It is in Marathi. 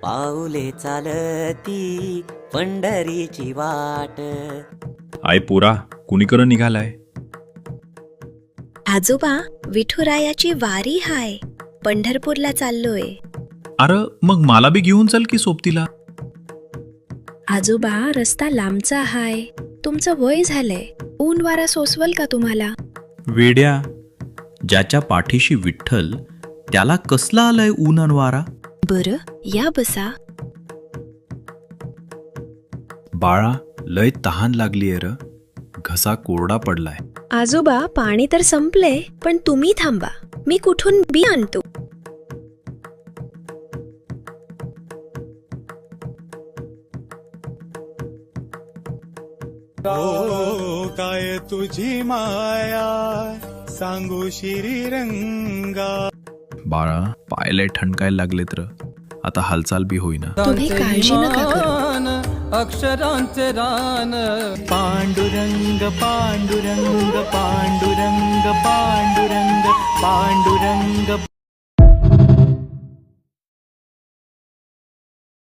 पाऊले चालती पंढरीची वाट. आय पोरा, कुणीकडं निघालाय? आजोबा, विठुरायाची वारी हाय, पंढरपूरला चाललोय. अरे मग मला बी घेऊन चल की सोबतीला. आजोबा, रस्ता लांबचा हाय, तुमचं वय झालंय, ऊन वारा सोसवल का तुम्हाला? वेड्या, ज्याच्या पाठीशी विठ्ठल त्याला कसला आलाय ऊन अन वारा? बरं, या बसा. बाळा, लय तहान लागलीये र, घसा कोरडा पडलाय. आजोबा, पाणी तर संपले, पण तुम्ही थांबा, मी कुठून बी आणतो. ओ काय तुझी माया सांगू श्रीरंगा. बाळा, पाय लय ठणकायला लागलेत र, आता हालचाल बी होईना. तुम्ही काळजी नका करू. अक्षरांचे रान पांडुरंग पांडुरंग पांडुरंग पांडुरंग पांडुरंग